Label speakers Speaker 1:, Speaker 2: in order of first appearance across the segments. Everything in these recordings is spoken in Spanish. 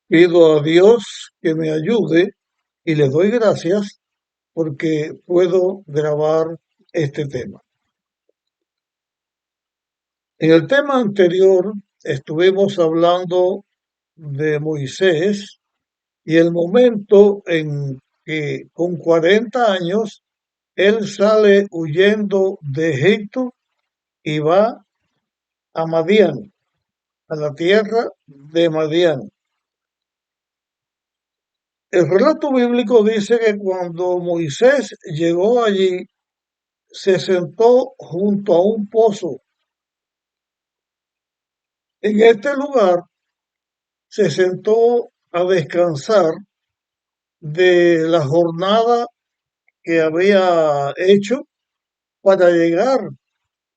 Speaker 1: Pido a Dios que me ayude y le doy gracias porque puedo grabar este tema. En el tema anterior estuvimos hablando de Moisés y el momento en que con 40 años él sale huyendo de Egipto y va a Madián, a la tierra de Madián. El relato bíblico dice que cuando Moisés llegó allí, se sentó junto a un pozo. En este lugar se sentó a descansar de la jornada que había hecho para llegar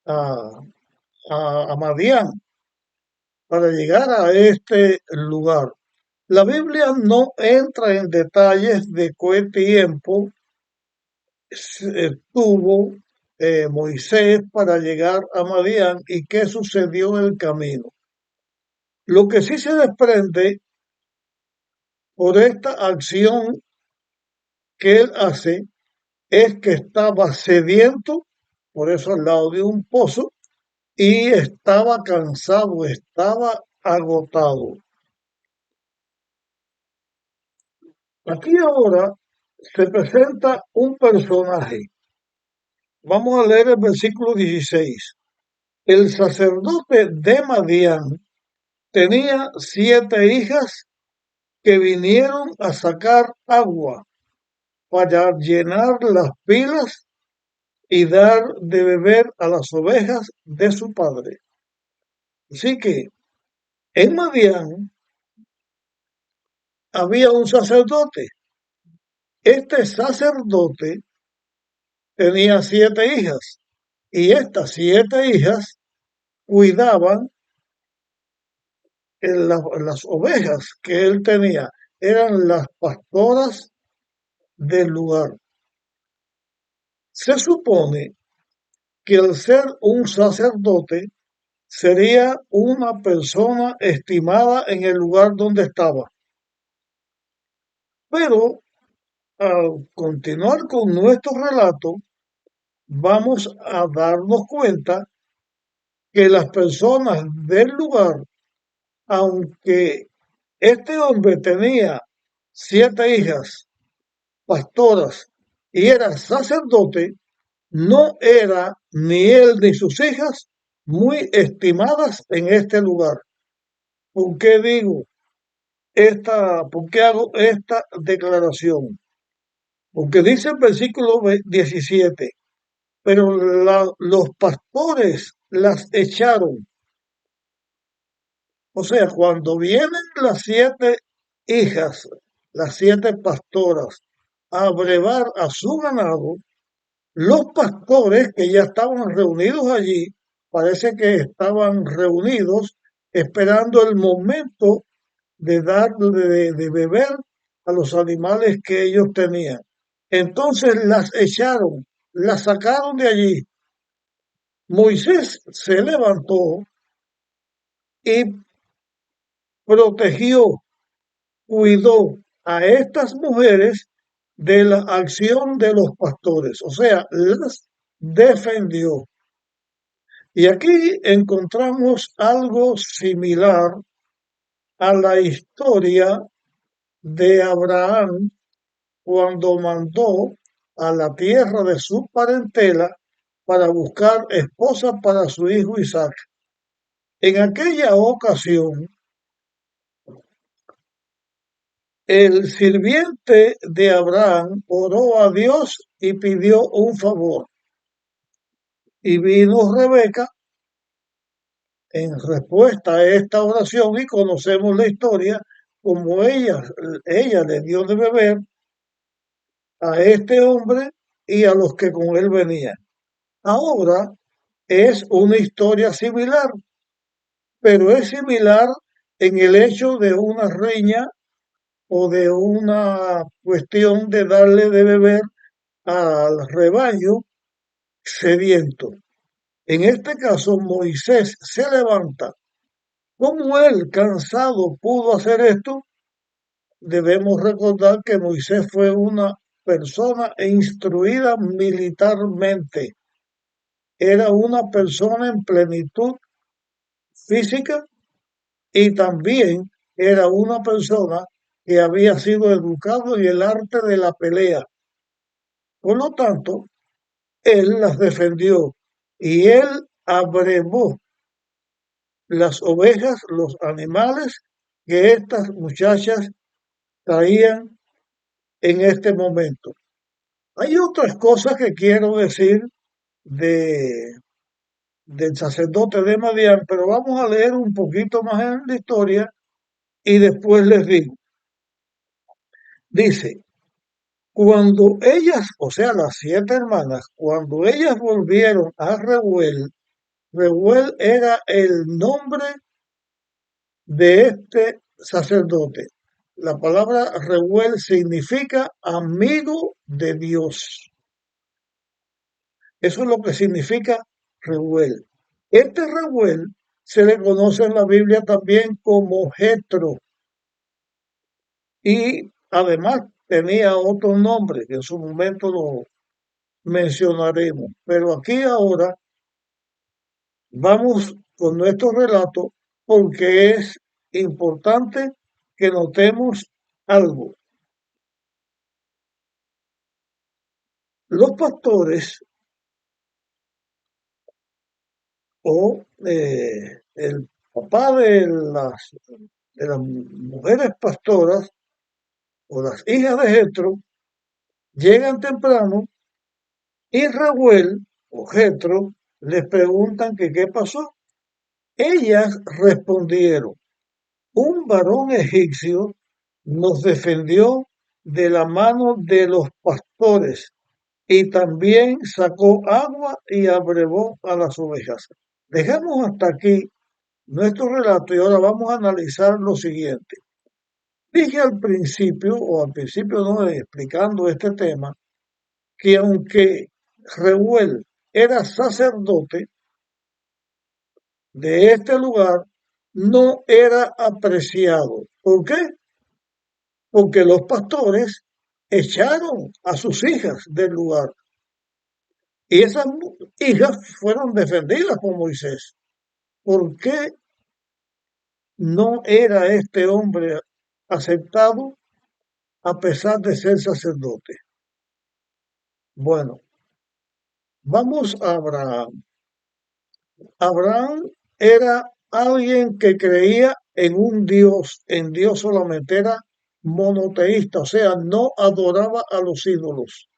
Speaker 1: a, a Madián, para llegar a este lugar. La Biblia no entra en detalles de qué tiempo tuvo Moisés para llegar a Madián y qué sucedió en el camino. Lo que sí se desprende por esta acción que él hace es que estaba sediento, por eso al lado de un pozo, y estaba cansado, estaba agotado. Aquí ahora se presenta un personaje. Vamos a leer el versículo 16. El sacerdote de Madián tenía 7 hijas que vinieron a sacar agua para llenar las pilas y dar de beber a las ovejas de su padre. Así que en Madián había un sacerdote. Este sacerdote tenía 7 hijas y estas 7 hijas cuidaban las ovejas que él tenía. Eran las pastoras del lugar. Se supone que al ser un sacerdote sería una persona estimada en el lugar donde estaba. Pero al continuar con nuestro relato, vamos a darnos cuenta que las personas del lugar, aunque este hombre tenía 7 hijas pastoras y era sacerdote, no era ni él ni sus hijas muy estimadas en este lugar. ¿Por qué digo por qué hago esta declaración? Porque dice el versículo 17, pero los pastores las echaron. O sea, cuando vienen las 7 hijas, las 7 pastoras, a brevar a su ganado, los pastores que ya estaban reunidos allí, parece que estaban reunidos esperando el momento de darle de beber a los animales que ellos tenían. Entonces las echaron, las sacaron de allí. Moisés se levantó y protegió, cuidó a estas mujeres de la acción de los pastores, o sea, las defendió. Y aquí encontramos algo similar a la historia de Abraham cuando mandó a la tierra de su parentela para buscar esposa para su hijo Isaac. En aquella ocasión, el sirviente de Abraham oró a Dios y pidió un favor. Y vino Rebeca en respuesta a esta oración y conocemos la historia como ella le dio de beber a este hombre y a los que con él venían. Ahora es una historia similar, pero es similar en el hecho de una riña o de una cuestión de darle de beber al rebaño sediento. En este caso, Moisés se levanta. ¿Cómo él, cansado, pudo hacer esto? debemos recordar que Moisés fue una persona instruida militarmente. Era una persona en plenitud física y también era una persona que había sido educado en el arte de la pelea. Por lo tanto, él las defendió y él abrevó las ovejas, los animales que estas muchachas traían en este momento. Hay otras cosas que quiero decir de, del sacerdote de Madián, pero vamos a leer un poquito más en la historia y después les digo. Dice, cuando ellas, o sea, las 7 hermanas, cuando ellas volvieron a Reuel, Reuel era el nombre de este sacerdote. La palabra Reuel significa amigo de Dios. Eso es lo que significa Reuel. Este Reuel se le conoce en la Biblia también como Jetro y además tenía otro nombre que en su momento lo mencionaremos. Pero aquí ahora vamos con nuestro relato porque es importante que notemos algo. Los pastores o el papá de las mujeres pastoras o las hijas de Jetro llegan temprano y Raúl o Jetro les preguntan que qué pasó. Ellas respondieron, un varón egipcio nos defendió de la mano de los pastores y también sacó agua y abrevó a las ovejas. Dejamos hasta aquí nuestro relato y ahora vamos a analizar lo siguiente. Dije al principio no, explicando este tema, que aunque Reuel era sacerdote de este lugar, no era apreciado. ¿Por qué? Porque los pastores echaron a sus hijas del lugar y esas hijas fueron defendidas por Moisés. ¿Por qué no era este hombre aceptado a pesar de ser sacerdote? Bueno, vamos a Abraham. Abraham era alguien que creía en un Dios, en Dios solamente, era monoteísta, o sea, no adoraba a los ídolos.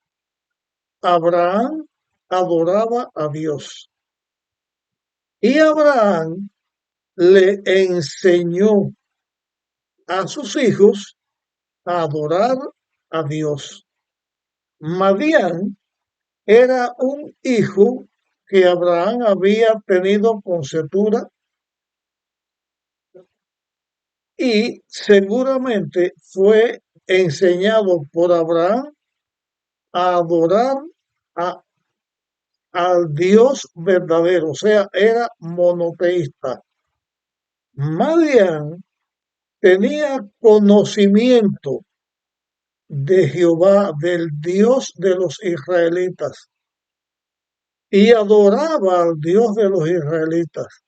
Speaker 1: Abraham adoraba a Dios. Y Abraham le enseñó a sus hijos a adorar a Dios. Madián era un hijo que Abraham había tenido con Setura y seguramente fue enseñado por Abraham a adorar a, al Dios verdadero, o sea, era monoteísta. Madián tenía conocimiento de Jehová, del Dios de los israelitas, y adoraba al Dios de los israelitas.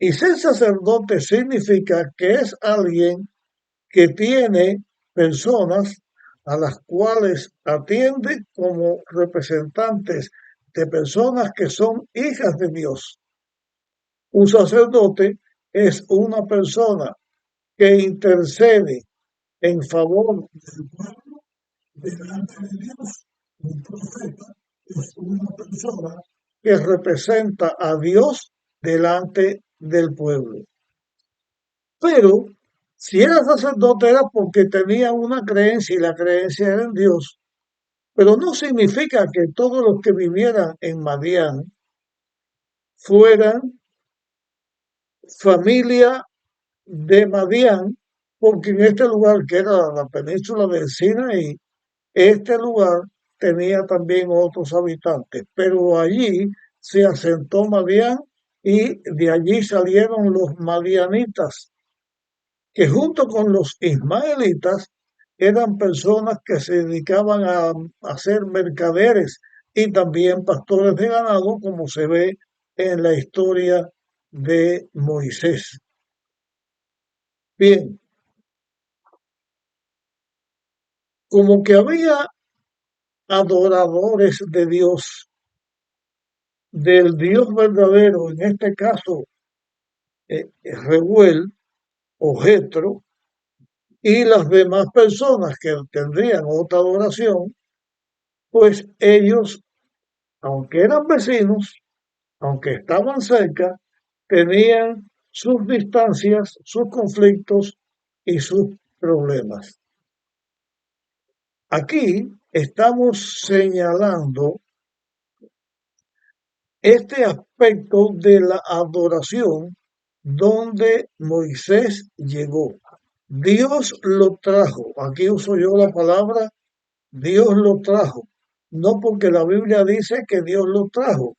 Speaker 1: Y ser sacerdote significa que es alguien que tiene personas a las cuales atiende como representantes de personas que son hijas de Dios. Un sacerdote es una persona que intercede en favor del pueblo delante de Dios. Un profeta es una persona que representa a Dios delante del pueblo. Pero si era sacerdote era porque tenía una creencia y la creencia era en Dios. Pero no significa que todos los que vivieran en Madián fueran familia de Madián, porque en este lugar, que era la península del Sinaí, este lugar tenía también otros habitantes, pero allí se asentó Madián y de allí salieron los madianitas. que junto con los ismaelitas eran personas que se dedicaban a ser mercaderes y también pastores de ganado, como se ve en la historia de Moisés. Bien, como que había adoradores de Dios, del Dios verdadero, en este caso Reuel o Jetro, y las demás personas que tendrían otra adoración, pues ellos, aunque eran vecinos, aunque estaban cerca, tenían sus distancias, sus conflictos y sus problemas. Aquí estamos señalando este aspecto de la adoración donde Moisés llegó. Dios lo trajo. Aquí uso yo la palabra Dios lo trajo. No porque la Biblia dice que Dios lo trajo,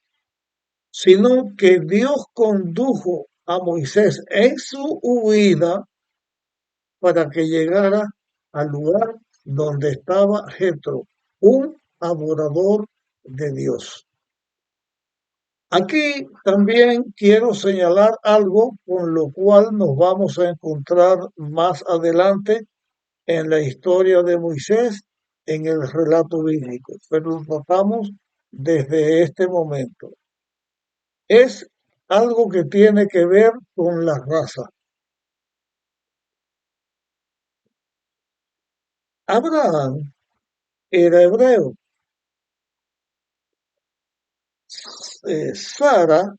Speaker 1: sino que Dios condujo a Moisés en su huida para que llegara al lugar donde estaba Jetro, un adorador de Dios. Aquí también quiero señalar algo con lo cual nos vamos a encontrar más adelante en la historia de Moisés, en el relato bíblico, pero lo tratamos desde este momento. Es algo que tiene que ver con la raza. Abraham era hebreo. Sara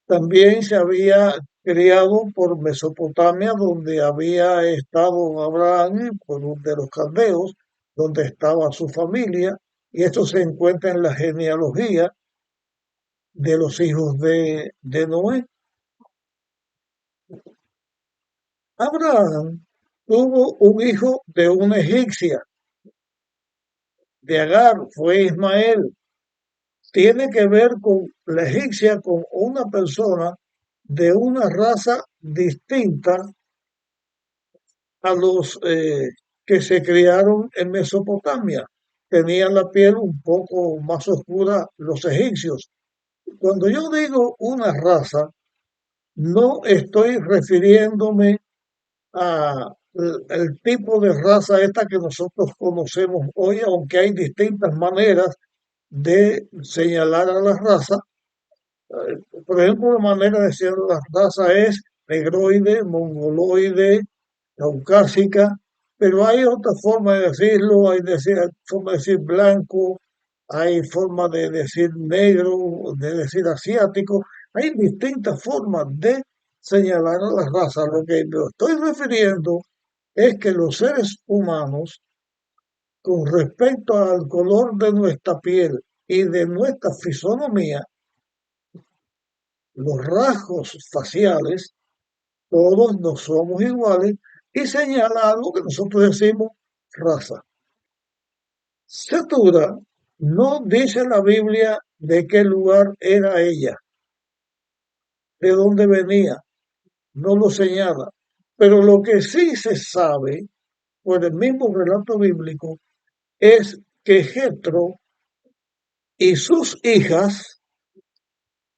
Speaker 1: también se había criado por Mesopotamia, donde había estado Abraham, por uno de los caldeos, donde estaba su familia, y esto se encuentra en la genealogía de los hijos de Noé. Abraham tuvo un hijo de una egipcia, de Agar, fue Ismael. Tiene que ver con la egipcia, con una persona de una raza distinta a los que se criaron en Mesopotamia. Tenían la piel un poco más oscura los egipcios. Cuando yo digo una raza, no estoy refiriéndome a el tipo de raza esta que nosotros conocemos hoy, aunque hay distintas maneras de señalar a la raza. Por ejemplo, una manera de decir la raza es negroide, mongoloide, caucásica, pero hay otra forma de decirlo, hay forma de decir blanco, hay forma de decir negro, de decir asiático, hay distintas formas de señalar a la raza. Lo que me estoy refiriendo es que los seres humanos, con respecto al color de nuestra piel y de nuestra fisonomía, los rasgos faciales, todos no somos iguales y señala algo que nosotros decimos raza. Setura no dice la Biblia de qué lugar era ella, de dónde venía, no lo señala. Pero lo que sí se sabe por el mismo relato bíblico es que Jetro y sus hijas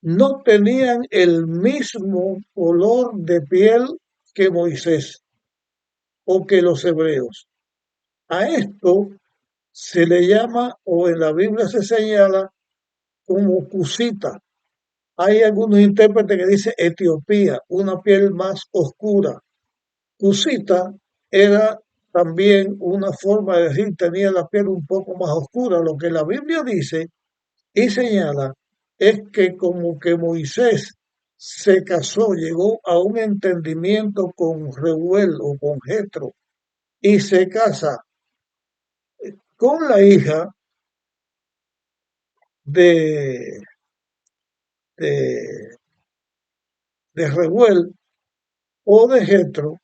Speaker 1: no tenían el mismo color de piel que Moisés o que los hebreos. A esto se le llama, o en la Biblia se señala, como cusita. Hay algunos intérpretes que dicen Etiopía, una piel más oscura. Cusita era también una forma de decir, tenía la piel un poco más oscura. Lo que la Biblia dice y señala es que como que Moisés se casó, llegó a un entendimiento con Reuel o con Jetro y se casa con la hija de, de, de Reuel o de Jetro,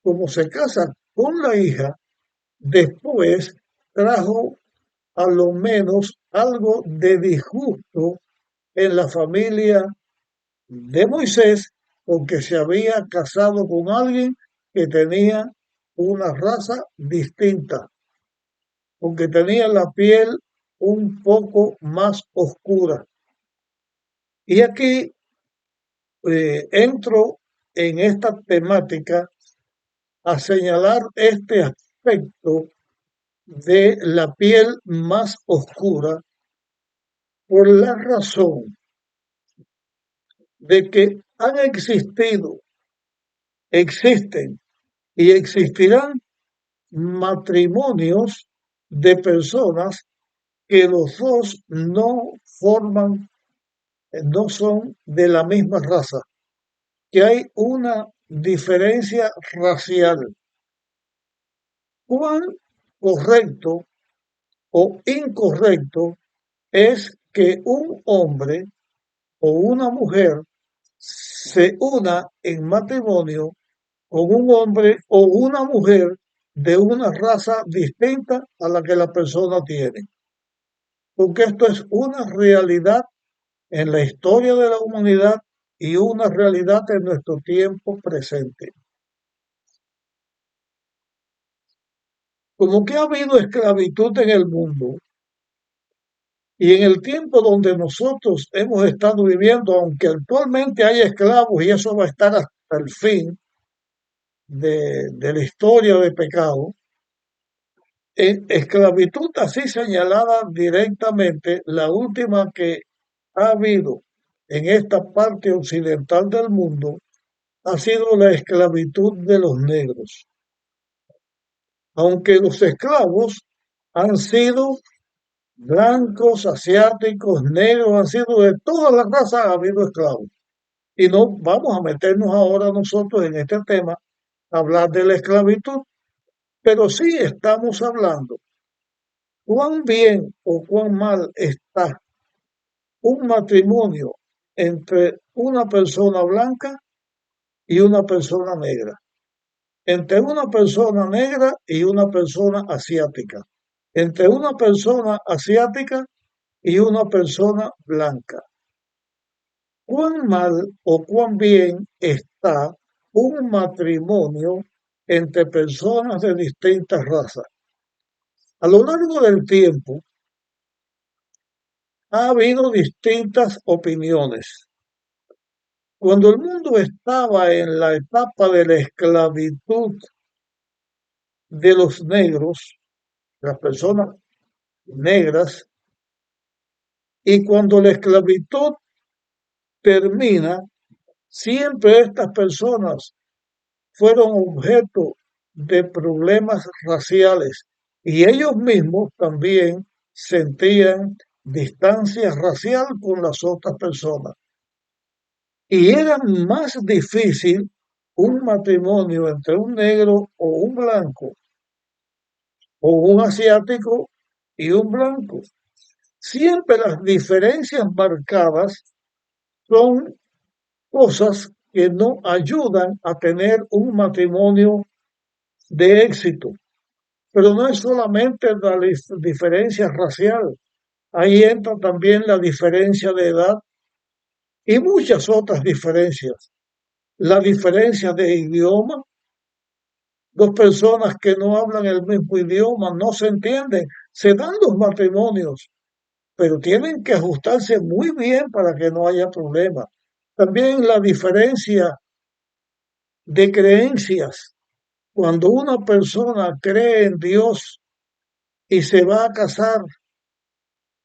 Speaker 1: como se casa con la hija, después trajo a lo menos algo de disgusto en la familia de Moisés porque se había casado con alguien que tenía una raza distinta, porque tenía la piel un poco más oscura. Y aquí entro en esta temática a señalar este aspecto de la piel más oscura por la razón de que han existido, existen y existirán matrimonios de personas que los dos no forman, no son de la misma raza, que hay una diferencia racial. ¿Cuán correcto o incorrecto es que un hombre o una mujer se una en matrimonio con un hombre o una mujer de una raza distinta a la que la persona tiene? Porque esto es una realidad en la historia de la humanidad y una realidad en nuestro tiempo presente. Como que ha habido esclavitud en el mundo y en el tiempo donde nosotros hemos estado viviendo, aunque actualmente hay esclavos y eso va a estar hasta el fin de la historia de pecado, esclavitud así señalada directamente, la última que ha habido en esta parte occidental del mundo ha sido la esclavitud de los negros. Aunque los esclavos han sido blancos, asiáticos, negros, han sido de todas las razas, ha habido esclavos. Y no vamos a meternos ahora nosotros en este tema, a hablar de la esclavitud, pero sí estamos hablando cuán bien o cuán mal está un matrimonio entre una persona blanca y una persona negra, entre una persona negra y una persona asiática, entre una persona asiática y una persona blanca. ¿Cuán mal o cuán bien está un matrimonio entre personas de distintas razas? A lo largo del tiempo ha habido distintas opiniones. Cuando el mundo estaba en la etapa de la esclavitud de los negros, las personas negras, y cuando la esclavitud termina, siempre estas personas fueron objeto de problemas raciales y ellos mismos también sentían distancia racial con las otras personas. Y era más difícil un matrimonio entre un negro o un blanco, o un asiático y un blanco. Siempre las diferencias marcadas son cosas que no ayudan a tener un matrimonio de éxito. Pero no es solamente la diferencia racial, ahí entra también la diferencia de edad y muchas otras diferencias. La diferencia de idioma, dos personas que no hablan el mismo idioma, no se entienden, se dan los matrimonios, pero tienen que ajustarse muy bien para que no haya problemas. También la diferencia de creencias. Cuando una persona cree en Dios y se va a casar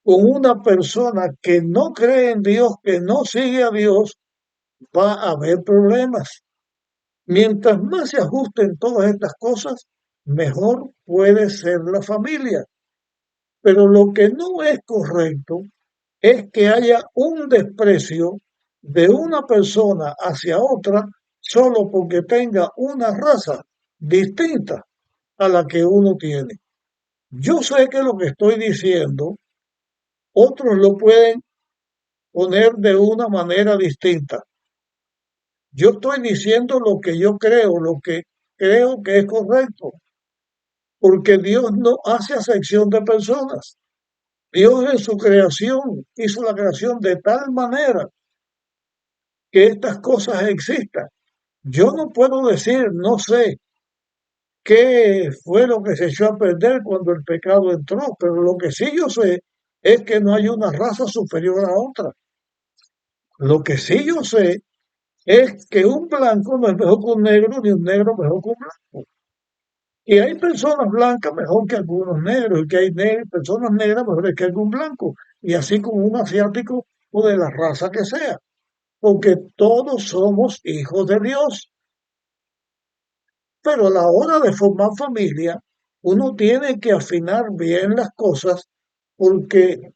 Speaker 1: con una persona que no cree en Dios, que no sigue a Dios, va a haber problemas. Mientras más se ajusten todas estas cosas, mejor puede ser la familia. Pero lo que no es correcto es que haya un desprecio de una persona hacia otra solo porque tenga una raza distinta a la que uno tiene. Yo sé que lo que estoy diciendo, otros lo pueden poner de una manera distinta. Yo estoy diciendo lo que yo creo, lo que creo que es correcto, porque Dios no hace acepción de personas. Dios en su creación hizo la creación de tal manera que estas cosas existan. Yo no puedo decir, no sé qué fue lo que se echó a perder cuando el pecado entró, pero lo que sí yo sé es que no hay una raza superior a otra. Lo que sí yo sé es que un blanco no es mejor que un negro, ni un negro mejor que un blanco. Y hay personas blancas mejor que algunos negros, y que hay personas negras mejores que algún blanco, y así como un asiático o de la raza que sea, porque todos somos hijos de Dios. Pero a la hora de formar familia, uno tiene que afinar bien las cosas, porque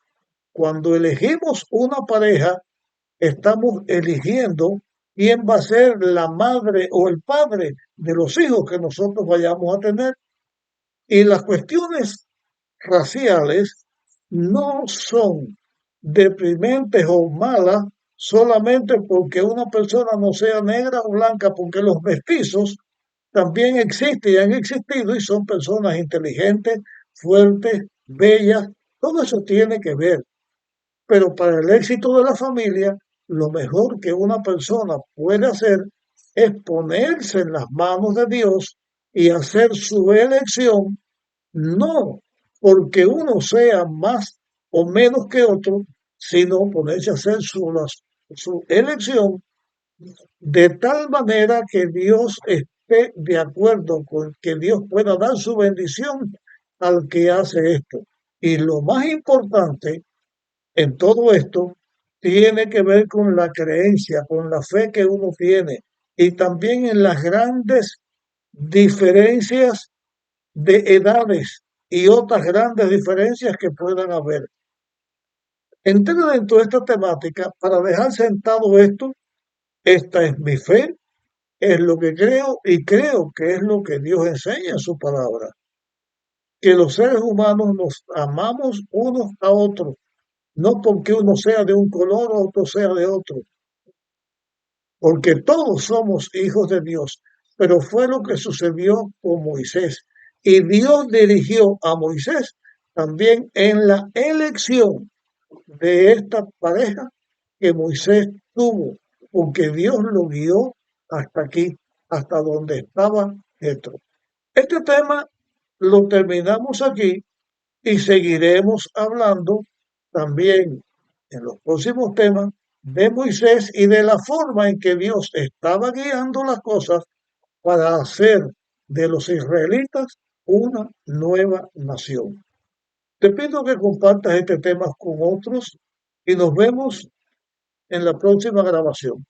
Speaker 1: cuando elegimos una pareja, estamos eligiendo quién va a ser la madre o el padre de los hijos que nosotros vayamos a tener. Y las cuestiones raciales no son deprimentes o malas solamente porque una persona no sea negra o blanca, porque los mestizos también existen y han existido y son personas inteligentes, fuertes, bellas, todo eso tiene que ver. Pero para el éxito de la familia, lo mejor que una persona puede hacer es ponerse en las manos de Dios y hacer su elección, no porque uno sea más o menos que otro, sino ponerse a hacer su elección de tal manera que Dios esté de acuerdo con que Dios pueda dar su bendición al que hace esto. Y lo más importante en todo esto tiene que ver con la creencia, con la fe que uno tiene y también en las grandes diferencias de edades y otras grandes diferencias que puedan haber. Entré dentro de esta temática para dejar sentado esto. Esta es mi fe, es lo que creo y creo que es lo que Dios enseña en su palabra, que los seres humanos nos amamos unos a otros, no porque uno sea de un color o otro sea de otro, porque todos somos hijos de Dios, pero fue lo que sucedió con Moisés. Y Dios dirigió a Moisés también en la elección de esta pareja que Moisés tuvo, porque Dios lo guió hasta aquí, hasta donde estaba Jetro. Este tema lo terminamos aquí y seguiremos hablando también en los próximos temas de Moisés y de la forma en que Dios estaba guiando las cosas para hacer de los israelitas una nueva nación. Te pido que compartas este tema con otros y nos vemos en la próxima grabación.